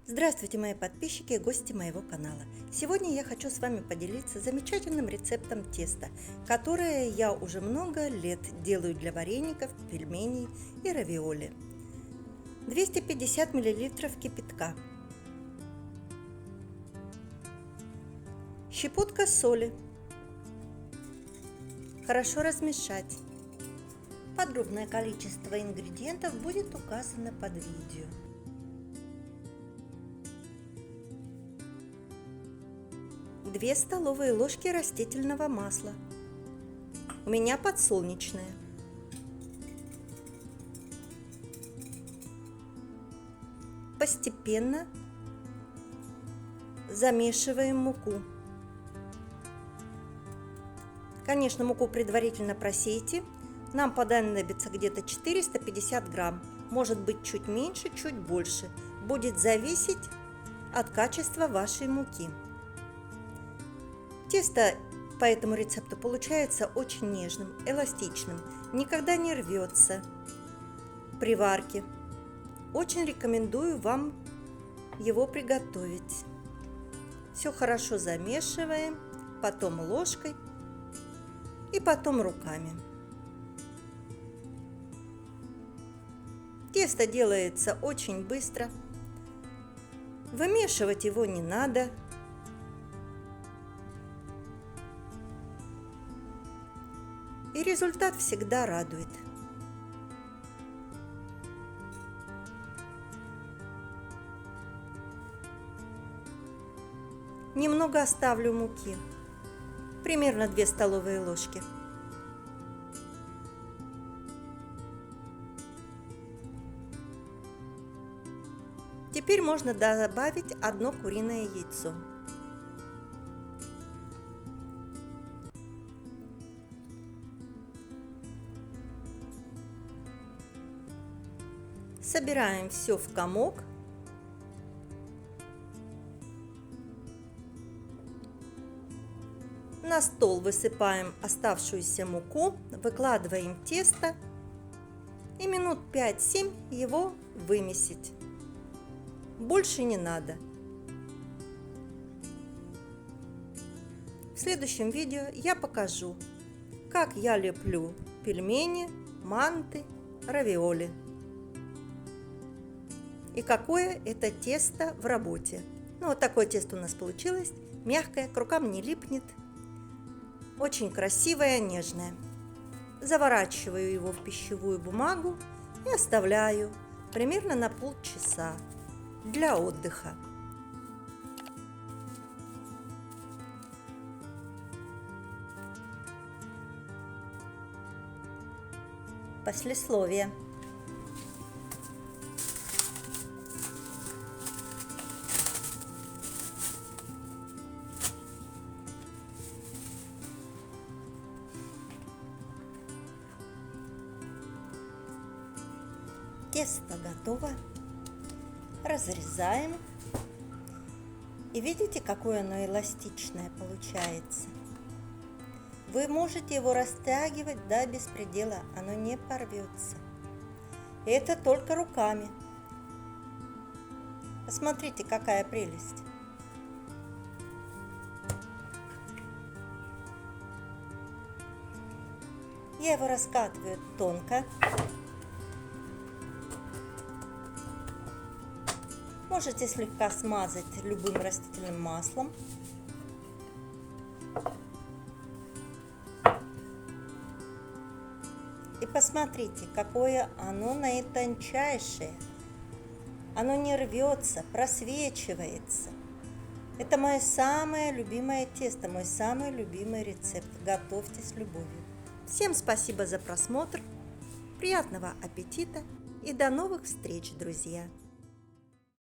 Здравствуйте, мои подписчики и гости моего канала. Сегодня я хочу с вами поделиться замечательным рецептом теста, которое я уже много лет делаю для вареников, пельменей и равиоли. 250 мл кипятка, щепотка соли, хорошо размешать. Подробное количество ингредиентов будет указано под видео. 2 столовые ложки растительного масла. У меня подсолнечное. Постепенно замешиваем муку. Конечно, муку предварительно просейте. Нам понадобится где-то 450 грамм. Может быть чуть меньше, чуть больше. Будет зависеть от качества вашей муки. Тесто по этому рецепту получается очень нежным, эластичным, никогда не рвется при варке. Очень рекомендую вам его приготовить. Все хорошо замешиваем, потом ложкой и потом руками. Тесто делается очень быстро. Вымешивать его не надо. И результат всегда радует. Немного оставлю муки, примерно 2 столовые ложки. Теперь можно добавить 1 куриное яйцо. Собираем все в комок. На стол высыпаем оставшуюся муку, выкладываем тесто и минут 5-7 его вымесить. Больше не надо. В следующем видео я покажу, как я леплю пельмени, манты, равиоли. И какое это тесто в работе. Ну, вот такое тесто у нас получилось. Мягкое, к рукам не липнет. Очень красивое, нежное. Заворачиваю его в пищевую бумагу и оставляю примерно на полчаса для отдыха. Послесловие. Тесто готово. Разрезаем. И видите, какое оно эластичное получается. Вы можете его растягивать до беспредела, оно не порвется. И это только руками. Посмотрите, какая прелесть. Я его раскатываю тонко. Можете слегка смазать любым растительным маслом. И посмотрите, какое оно наитончайшее. Оно не рвется, просвечивается. Это мое самое любимое тесто, мой самый любимый рецепт. Готовьте с любовью. Всем спасибо за просмотр. Приятного аппетита и до новых встреч, друзья!